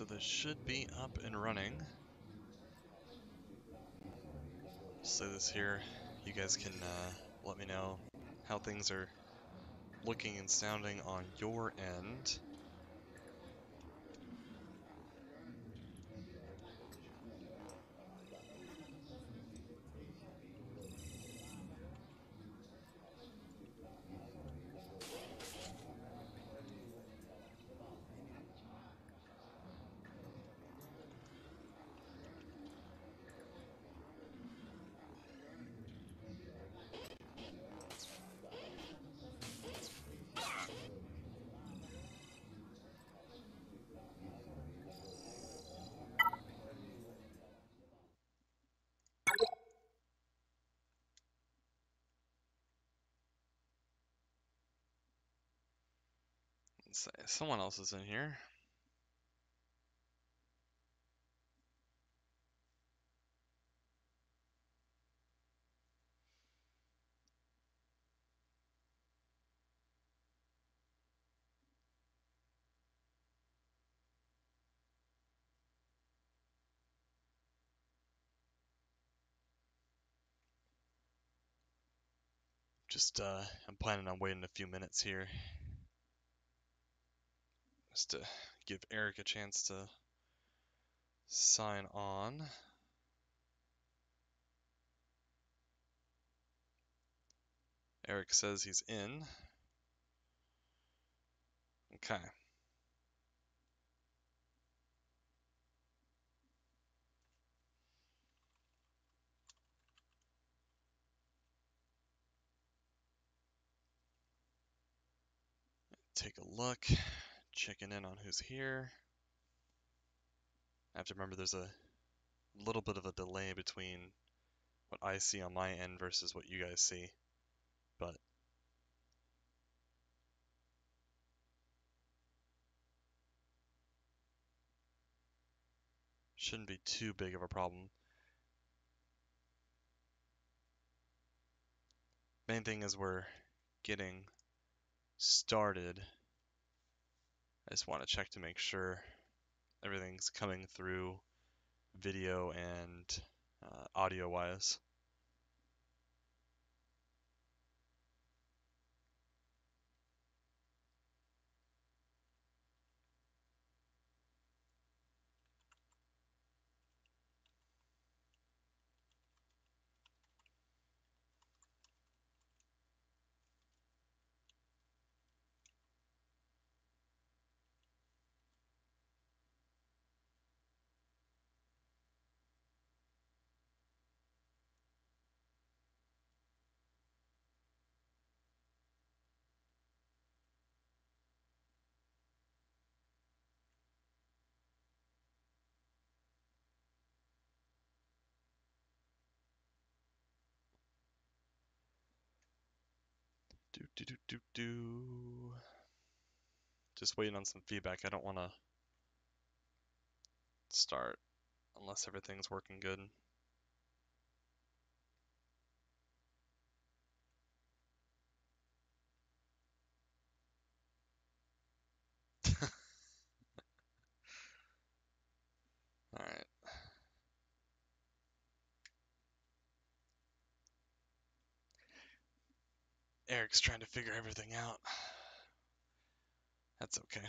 So this should be up and running. Just say this here. You guys can let me know how things are looking and sounding on your end. Let's say someone else is in here. I'm planning on waiting a few minutes here. Just to give Eric a chance to sign on. Eric says he's in. Okay. Take a look. Checking in on who's here. I have to remember there's a little bit of a delay between what I see on my end versus what you guys see. But shouldn't be too big of a problem. Main thing is we're getting started. I just want to check to make sure everything's coming through video and audio wise. Just waiting on some feedback. I don't want to start unless everything's working good. All right. Eric's trying to figure everything out. That's okay.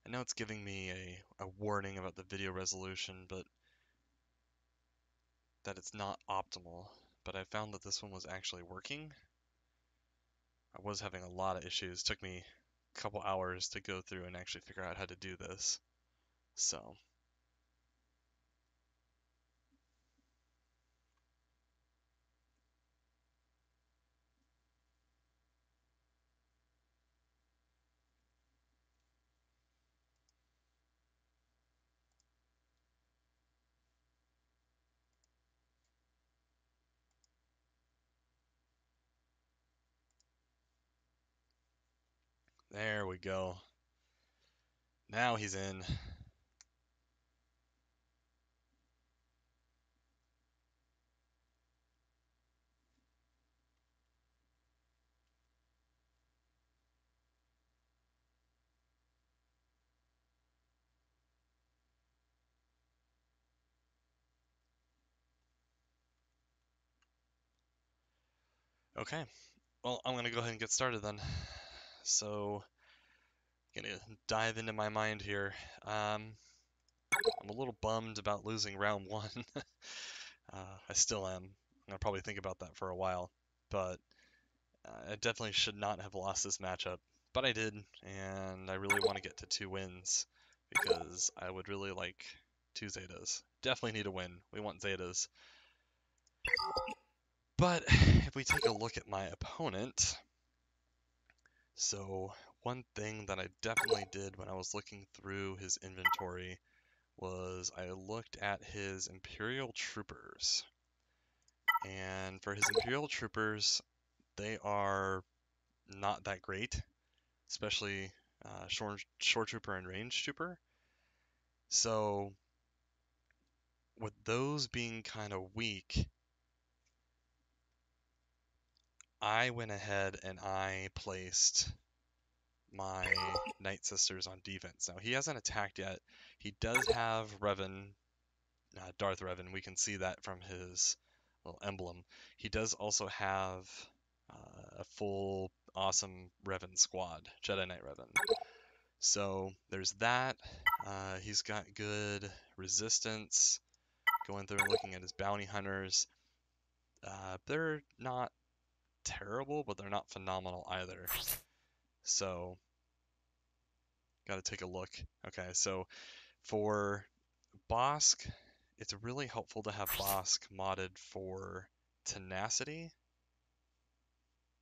I know it's giving me a warning about the video resolution, but that it's not optimal. But I found that this one was actually working. I was having a lot of issues. It took me a couple hours to go through and actually figure out how to do this. So there we go. Now he's in. Okay, well, I'm gonna go ahead and get started then. So, gonna dive into my mind here. I'm a little bummed about losing round one. I still am. I'm gonna probably think about that for a while, but I definitely should not have lost this matchup. But I did, and I really want to get to 2 wins because I would really like 2 Zetas. Definitely need a win. We want Zetas. But if we take a look at my opponent, so one thing that I definitely did when I was looking through his inventory was I looked at his Imperial Troopers. And for his Imperial Troopers, they are not that great, especially shore trooper and range trooper. So with those being kind of weak, I went ahead and I placed my Night Sisters on defense. Now, he hasn't attacked yet. He does have Revan, Darth Revan. We can see that from his little emblem. He does also have a full awesome Revan squad, Jedi Knight Revan. So there's that. He's got good resistance. Going through and looking at his bounty hunters. They're not terrible, but they're not phenomenal either. So, got to take a look. Okay, so for Bossk, it's really helpful to have Bossk modded for tenacity,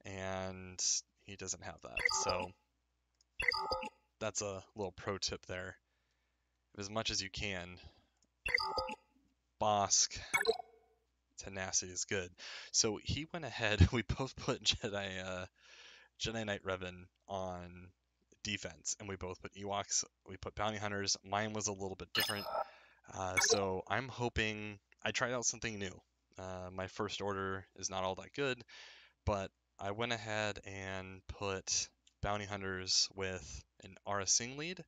and he doesn't have that. So, that's a little pro tip there. As much as you can, Bossk tenacity is good. So he went ahead. We both put Jedi Knight Revan on defense, and we both put Ewoks. We put bounty hunters. Mine was a little bit different. So I'm hoping I tried out something new. My first order is not all that good, but I went ahead and put bounty hunters with an Aurra Sing lead,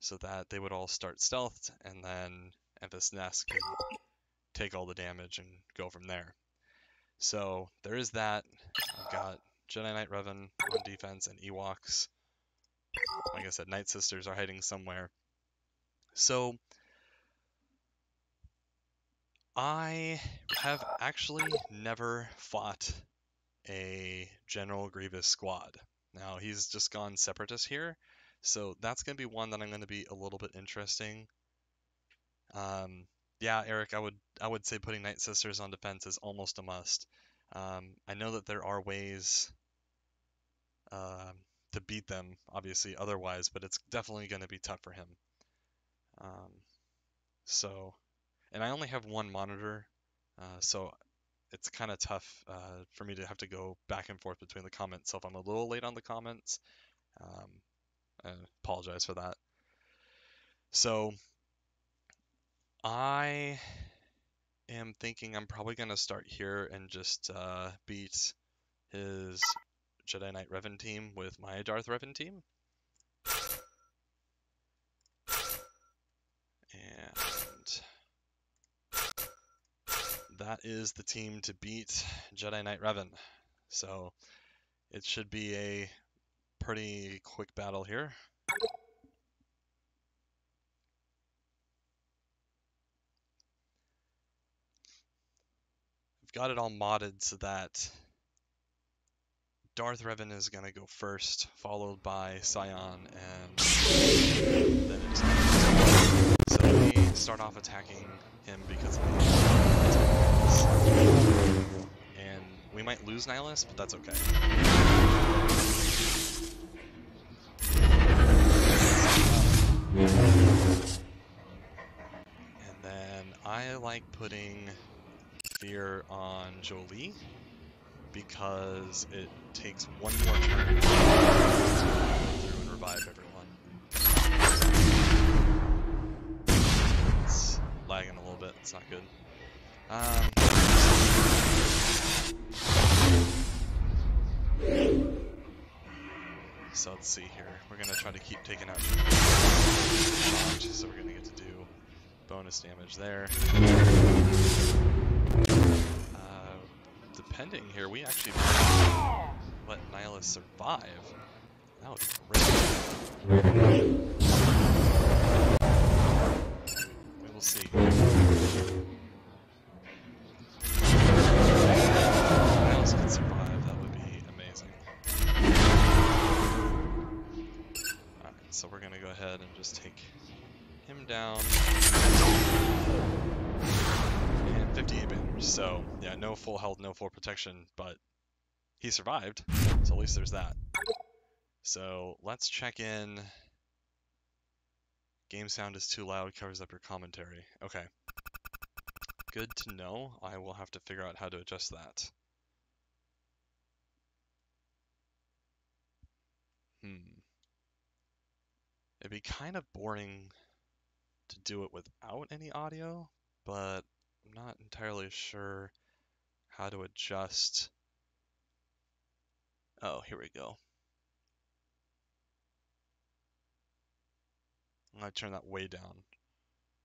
so that they would all start stealthed, and then Enfys Nest could take all the damage and go from there. So there is that. I've got Jedi Knight Revan on defense and Ewoks. Like I said, Night Sisters are hiding somewhere. So I have actually never fought a General Grievous squad. Now he's just gone Separatist here, so that's going to be one that I'm going to be a little bit interesting. Yeah, Eric, I would say putting Night Sisters on defense is almost a must. I know that there are ways to beat them, obviously, otherwise, but it's definitely going to be tough for him. And I only have one monitor, so it's kind of tough for me to have to go back and forth between the comments. So if I'm a little late on the comments, I apologize for that. So I am thinking I'm probably going to start here and just beat his Jedi Knight Revan team with my Darth Revan team. And that is the team to beat Jedi Knight Revan. So it should be a pretty quick battle here. I've got it all modded so that Darth Revan is going to go first, followed by Sion, and then it's so we start off attacking him because of Nihilus. And we might lose Nihilus, but that's okay. And then I like putting Fear on Jolee, because it takes one more turn to go through and revive everyone. It's lagging a little bit, it's not good. So let's see here. We're going to try to keep taking out so we're going to get to do bonus damage there. depending here, we actually might let Nihilus survive. That would be great. We will see. Nihilus could survive, that would be amazing. Alright, so we're gonna go ahead and just take him down. And 58 banners, so yeah, no full health, no full protection, but he survived, so at least there's that. So let's check in. Game sound is too loud, covers up your commentary. Okay. Good to know. I will have to figure out how to adjust that. It'd be kind of boring to do it without any audio, but I'm not entirely sure how to adjust. Oh, here we go. I'm gonna turn that way down,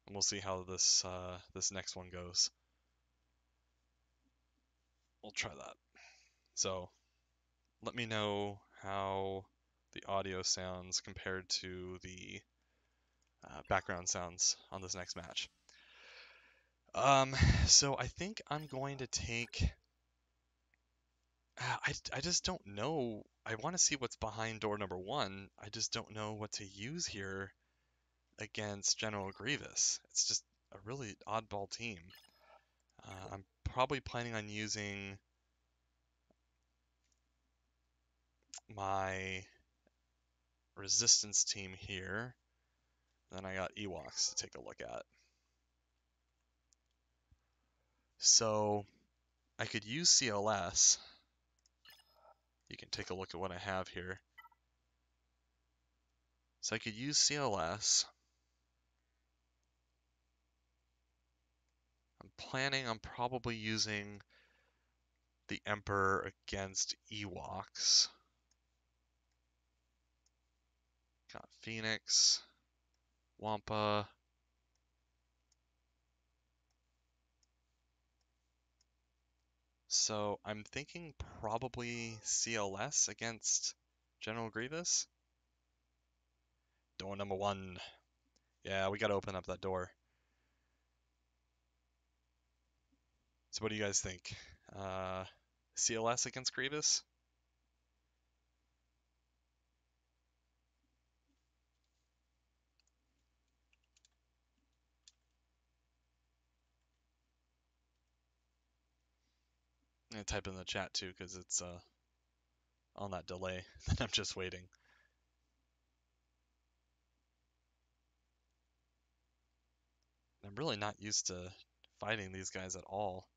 and we'll see how this this next one goes. We'll try that. So, let me know how the audio sounds compared to the background sounds on this next match. So I think I'm going to take. I just don't know. I want to see what's behind door number 1. I just don't know what to use here against General Grievous. It's just a really oddball team. I'm probably planning on using my resistance team here. Then I got Ewoks to take a look at. So I could use CLS. You can take a look at what I have here. So I could use CLS. I'm planning on probably using the Emperor against Ewoks. Got Phoenix, Wampa. So I'm thinking probably CLS against General Grievous. Door number 1. Yeah, we gotta open up that door. So what do you guys think? CLS against Grievous? I'm gonna type in the chat too, because it's on that delay. I'm just waiting. I'm really not used to fighting these guys at all.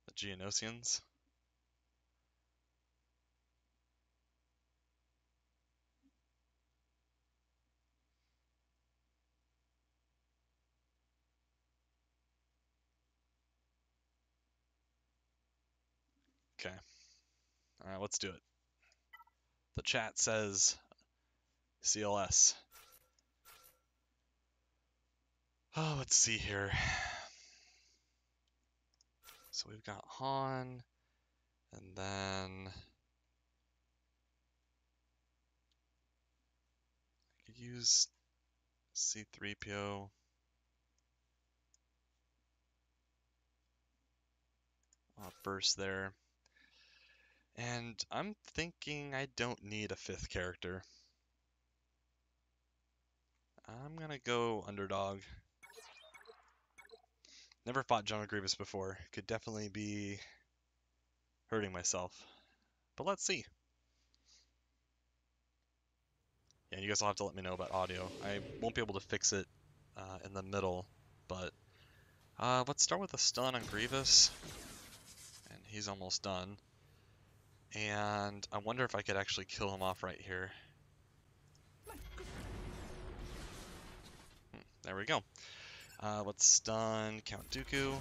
The Geonosians. Okay. Alright, let's do it. The chat says CLS. Oh, let's see here. So we've got Han, and then I could use C-3PO. Burst there. And I'm thinking I don't need a 5th character. I'm gonna go underdog. Never fought General Grievous before. Could definitely be hurting myself. But let's see. Yeah, you guys will have to let me know about audio. I won't be able to fix it in the middle, but let's start with a stun on Grievous. And he's almost done. And I wonder if I could actually kill him off right here. There we go. Let's stun Count Dooku.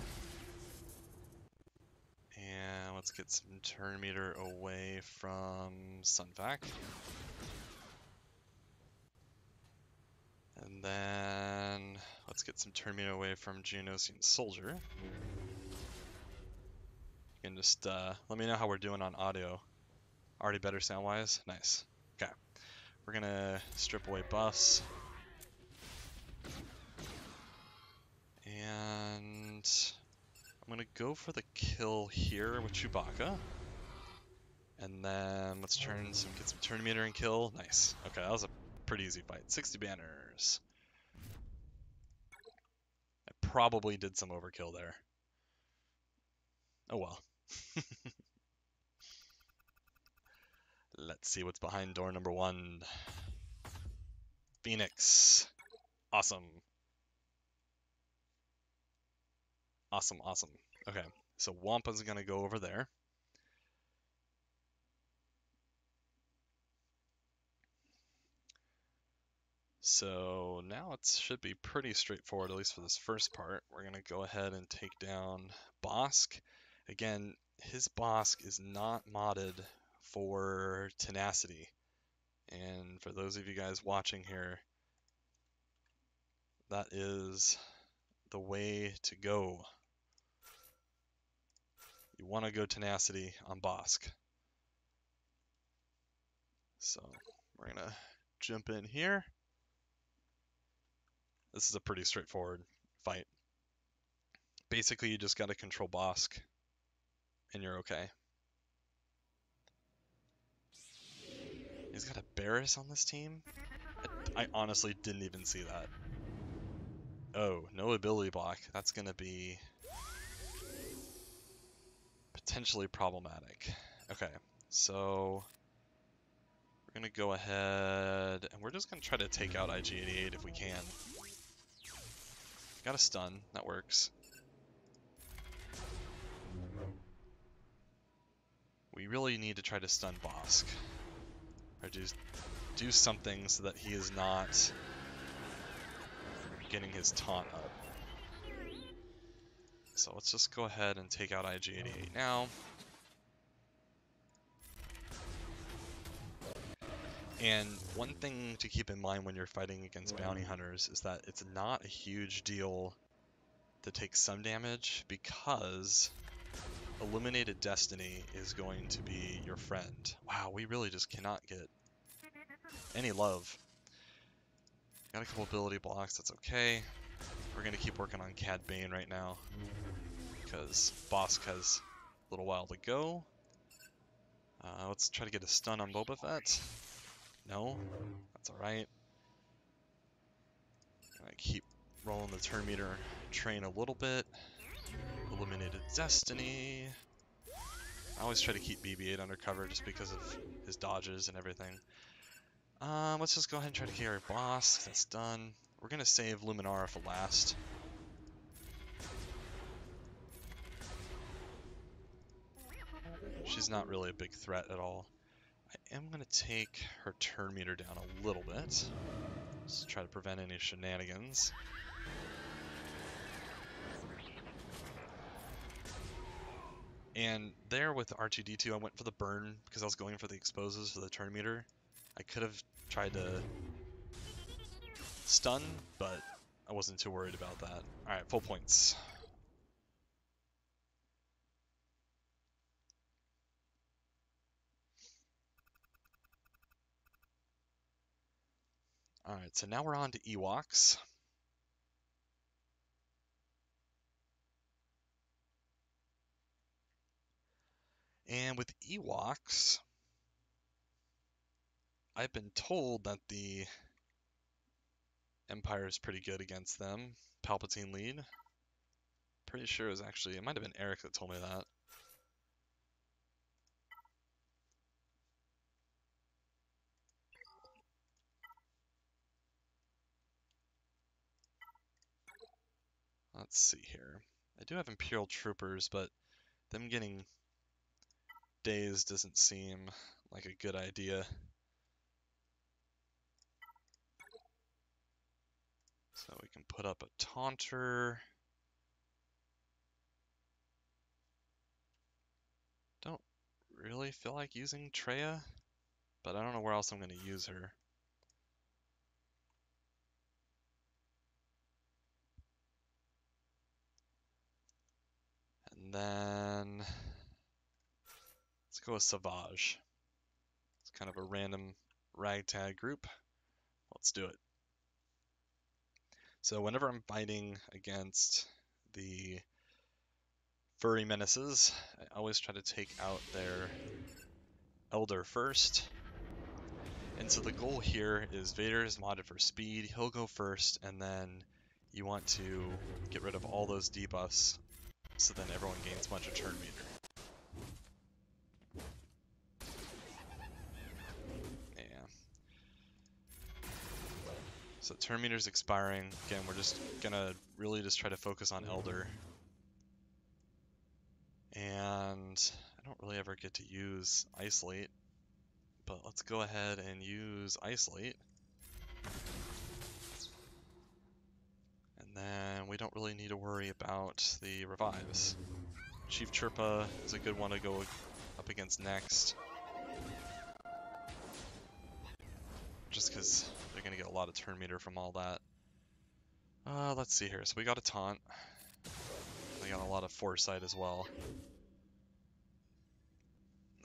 And let's get some turn meter away from Sun Fac. And then let's get some turn meter away from Geonosian Soldier. and just let me know how we're doing on audio. Already better sound-wise? Nice. Okay. We're gonna strip away buffs. And I'm gonna go for the kill here with Chewbacca. And then let's get some turn meter and kill. Nice. Okay, that was a pretty easy fight. 60 banners. I probably did some overkill there. Oh well. Let's see what's behind door number 1. Phoenix. Awesome. Awesome, awesome. Okay, so Wampa's gonna go over there. So now it should be pretty straightforward, at least for this first part. We're gonna go ahead and take down Bossk. Again, his Bossk is not modded for tenacity. And for those of you guys watching here, that is the way to go. You want to go tenacity on Bossk. So we're going to jump in here. This is a pretty straightforward fight. Basically, you just got to control Bossk, and you're okay. He's got a Barris on this team? I honestly didn't even see that. Oh, no ability block. That's going to be potentially problematic. Okay, so we're going to go ahead, and we're just going to try to take out IG-88 if we can. Got a stun. That works. We really need to try to stun Bossk. Or do something so that he is not getting his taunt up. So let's just go ahead and take out IG-88 now. And one thing to keep in mind when you're fighting against bounty hunters is that it's not a huge deal to take some damage, because Illuminated Destiny is going to be your friend. Wow, we really just cannot get any love. Got a couple ability blocks, that's okay. We're going to keep working on Cad Bane right now, because Bossk has a little while to go. Let's try to get a stun on Boba Fett. No, that's alright. Keep rolling the turn meter train a little bit. Illuminated Destiny. I always try to keep BB-8 under cover just because of his dodges and everything. Let's just go ahead and try to carry Bossk. That's done. We're going to save Luminara for last. She's not really a big threat at all. I am going to take her turn meter down a little bit. Just try to prevent any shenanigans. And there with R2-D2, I went for the burn because I was going for the exposes for the turn meter. I could have tried to stun, but I wasn't too worried about that. Alright, full points. Alright, so now we're on to Ewoks. And with Ewoks, I've been told that the Empire is pretty good against them. Palpatine lead. Pretty sure it might have been Eric that told me that. Let's see here. I do have Imperial Troopers, but them getting dazed doesn't seem like a good idea. So we can put up a Taunter. Don't really feel like using Traya, but I don't know where else I'm going to use her. And then go with Savage. It's kind of a random ragtag group. Let's do it. So whenever I'm fighting against the furry menaces, I always try to take out their Elder first. And so the goal here is Vader is modded for speed, he'll go first, and then you want to get rid of all those debuffs so then everyone gains a bunch of turn meter. Yeah. So turn meter's expiring. Again, we're just gonna really just try to focus on Elder. And I don't really ever get to use Isolate, but let's go ahead and use Isolate. And then we don't really need to worry about the revives. Chief Chirpa is a good one to go up against next. Just because they're going to get a lot of turn meter from all that. Let's see here. So we got a taunt. They got a lot of foresight as well.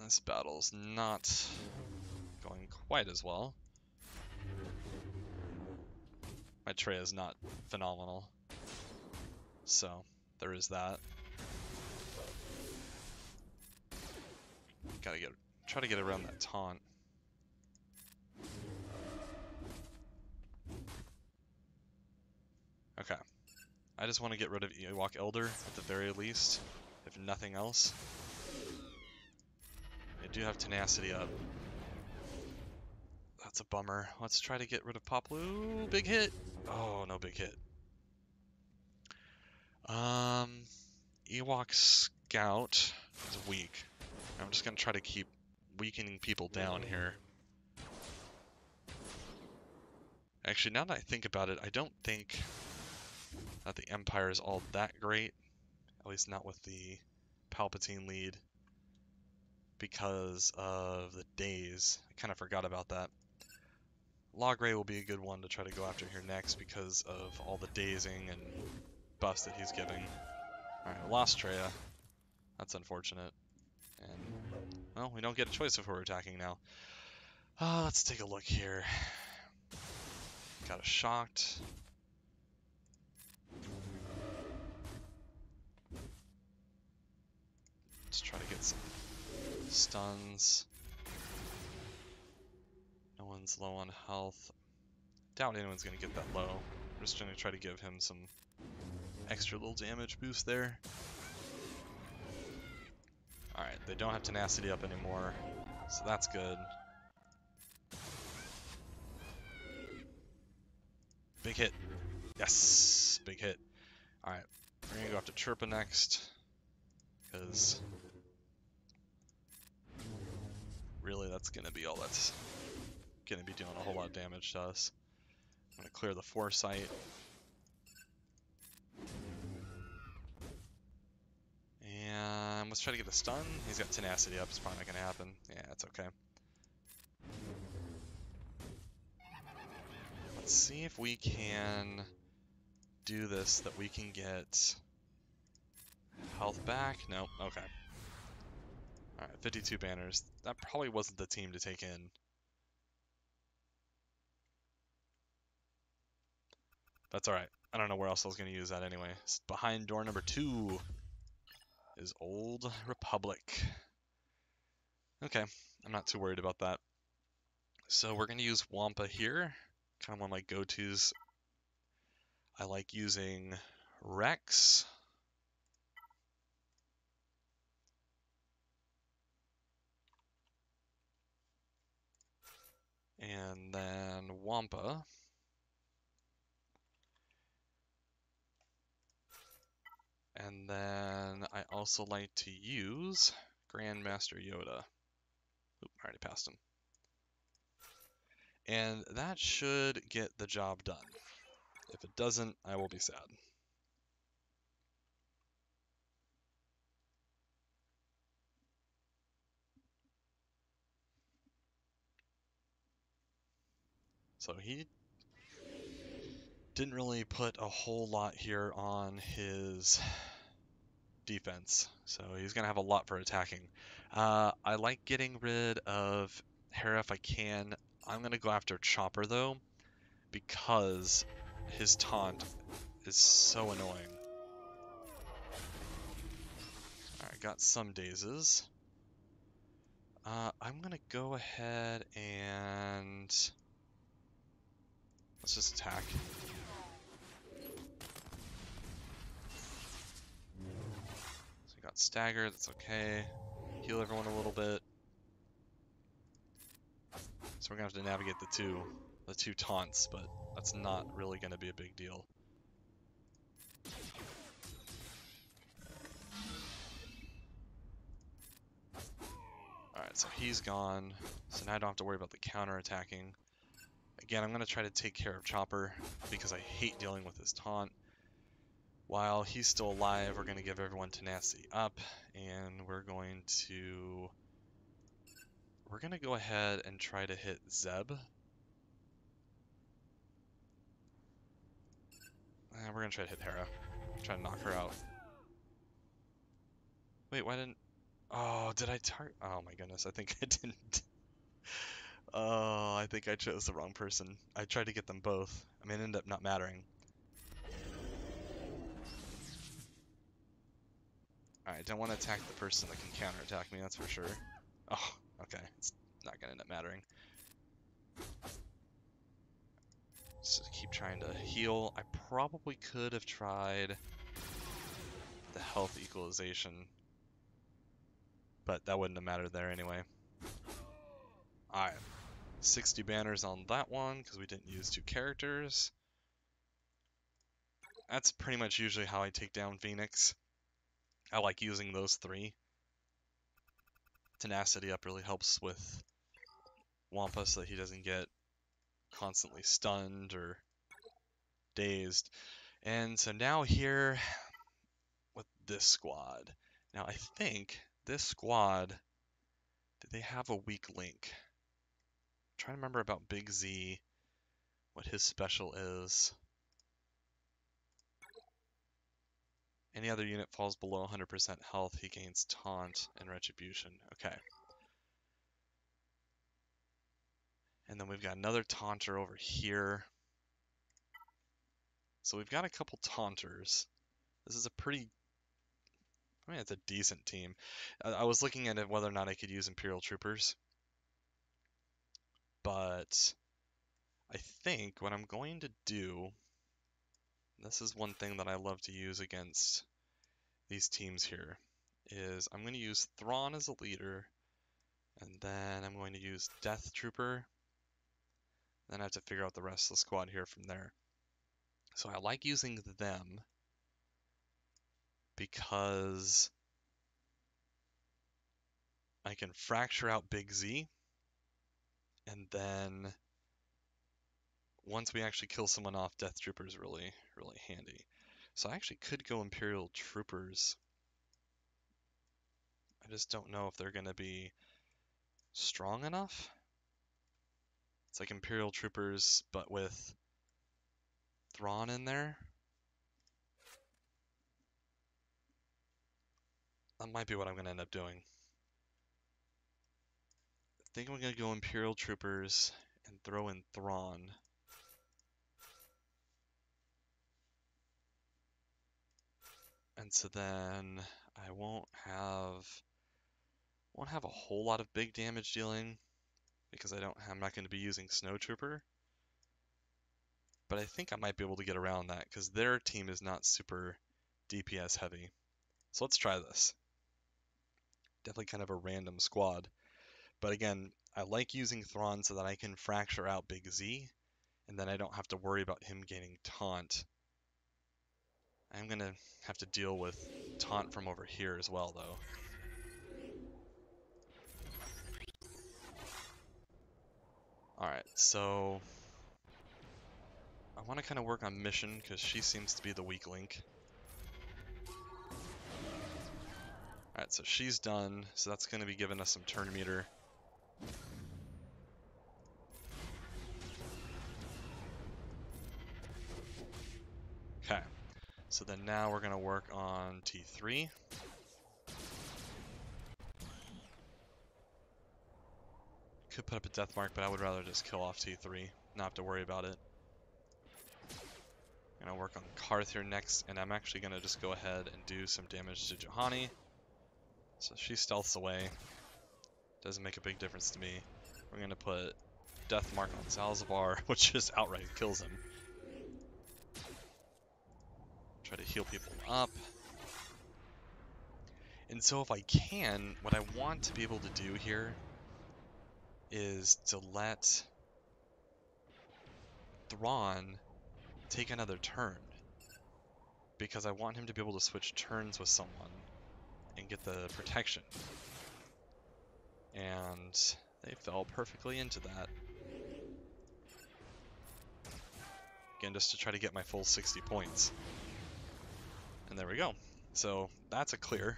This battle's not going quite as well. My Trey is not phenomenal. So, there is that. Gotta try to get around that taunt. Okay. I just want to get rid of Ewok Elder at the very least, if nothing else. They do have tenacity up. That's a bummer. Let's try to get rid of Poplu. Big hit! Oh, no big hit. Ewok Scout is weak. I'm just gonna try to keep weakening people down here. Actually, now that I think about it, I don't think that the Empire is all that great. At least not with the Palpatine lead. Because of the days. I kind of forgot about that. Logray will be a good one to try to go after here next because of all the dazing and buffs that he's giving. Alright, lost Traya. That's unfortunate. And, well, we don't get a choice if we're attacking now. Let's take a look here. Got a shocked. Let's try to get some stuns. No one's low on health. Doubt anyone's gonna get that low. I'm just gonna try to give him some extra little damage boost there. Alright, they don't have tenacity up anymore, so that's good. Big hit. Yes! Big hit. Alright, we're gonna go after Chirpa next, because really that's gonna be all that's gonna be doing a whole lot of damage to us. I'm gonna clear the foresight. And let's try to get a stun. He's got tenacity up, it's probably not gonna happen. Yeah, it's okay. Let's see if we can do this, that we can get health back. Nope, okay. Alright, 52 banners. That probably wasn't the team to take in. That's alright. I don't know where else I was going to use that anyway. Behind door number 2 is Old Republic. Okay, I'm not too worried about that. So we're going to use Wampa here. Kind of one of my go-tos. I like using Rex. And then Wampa. And then I also like to use Grandmaster Yoda. Oop, I already passed him. And that should get the job done. If it doesn't, I will be sad. So he didn't really put a whole lot here on his defense, so he's going to have a lot for attacking. I like getting rid of Hera if I can. I'm going to go after Chopper, though, because his taunt is so annoying. Alright, got some dazes. I'm going to go ahead and... let's just attack. So we got stagger, that's okay. Heal everyone a little bit. So we're going to have to navigate the two taunts, but that's not really going to be a big deal. Alright, so he's gone. So now I don't have to worry about the counter-attacking. Again, I'm going to try to take care of Chopper because I hate dealing with his taunt. While he's still alive, we're going to give everyone tenacity up, and we're going to go ahead and try to hit Zeb. We're going to try to hit Hera. Try to knock her out. Wait, why didn't... oh, did I target... oh my goodness, I think I didn't. Oh, I think I chose the wrong person. I tried to get them both. I mean, it ended up not mattering. Alright, don't want to attack the person that can counterattack me, that's for sure. Oh, okay. It's not going to end up mattering. Just keep trying to heal. I probably could have tried the health equalization, but that wouldn't have mattered there anyway. Alright. 60 banners on that one, because we didn't use 2 characters. That's pretty much usually how I take down Phoenix. I like using those 3. Tenacity up really helps with Wampa so that he doesn't get constantly stunned or dazed. And so now here with this squad. Now I think this squad, did they have a weak link? I'm trying to remember about Big Z, what his special is. Any other unit falls below 100% health, he gains taunt and retribution. Okay. And then we've got another taunter over here. So we've got a couple taunters. This is a pretty... I mean, it's a decent team. I was looking at it whether or not I could use Imperial Troopers. But I think what I'm going to do... this is one thing that I love to use against these teams here, is I'm going to use Thrawn as a leader, and then I'm going to use Death Trooper. Then I have to figure out the rest of the squad here from there. So I like using them because I can fracture out Big Z, and then once we actually kill someone off, Death Trooper is really, really handy. So I actually could go Imperial Troopers. I just don't know if they're going to be strong enough. It's like Imperial Troopers, but with Thrawn in there. That might be what I'm going to end up doing. I think I'm going to go Imperial Troopers and throw in Thrawn. And so then I won't have a whole lot of big damage dealing because I'm not going to be using Snow Trooper. But I think I might be able to get around that because their team is not super DPS heavy. So let's try this. Definitely kind of a random squad. But again, I like using Thrawn so that I can fracture out Big Z, and then I don't have to worry about him gaining taunt. I'm going to have to deal with taunt from over here as well, though. Alright, so I want to kind of work on Mission because she seems to be the weak link. Alright, so she's done, so that's going to be giving us some turn meter. Okay, so then now we're going to work on T3. could put up a death mark, but I would rather just kill off T3, not have to worry about it. Gonna work on Karth here next, and I'm actually gonna just go ahead and do some damage to Juhani. So she stealths away. Doesn't make a big difference to me. We're gonna put death mark on Zalzabar, which just outright kills him. Try to heal people up. And so if I can, what I want to be able to do here is to let Thrawn take another turn. Because I want him to be able to switch turns with someone and get the protection. And they fell perfectly into that. Again, just to try to get my full 60 points. And there we go. So that's a clear.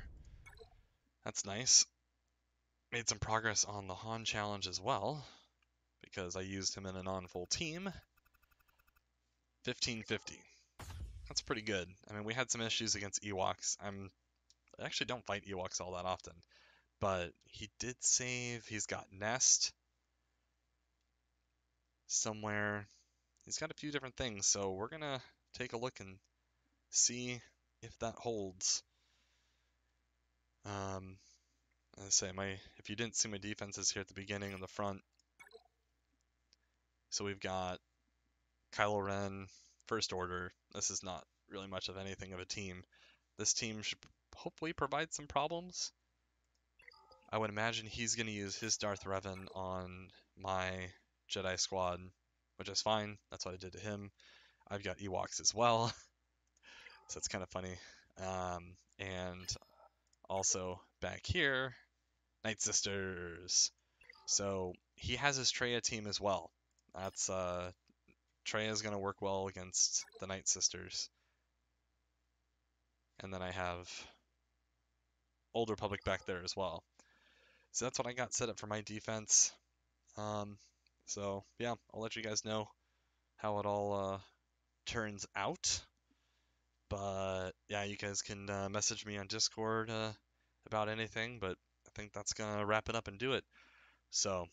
That's nice. Made some progress on the Han challenge as well, because I used him in a non-full team. 1550. That's pretty good. I mean, we had some issues against Ewoks. I actually don't fight Ewoks all that often, but he did save. He's got Nest somewhere. He's got a few different things, so we're gonna take a look and see if that holds. As I say, if you didn't see my defenses here at the beginning on the front, so we've got Kylo Ren, First Order. This is not really much of anything of a team. This team should hopefully provide some problems. I would imagine he's going to use his Darth Revan on my Jedi squad, which is fine. That's what I did to him. I've got Ewoks as well, so it's kind of funny. And also back here, Night Sisters. So he has his Traya team as well. That's Traya is going to work well against the Night Sisters. And then I have Old Republic back there as well. So that's what I got set up for my defense. So yeah, I'll let you guys know how it all turns out. But yeah, you guys can message me on Discord about anything. But I think that's gonna wrap it up and do it. So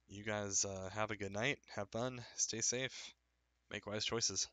you guys have a good night, have fun, stay safe, make wise choices.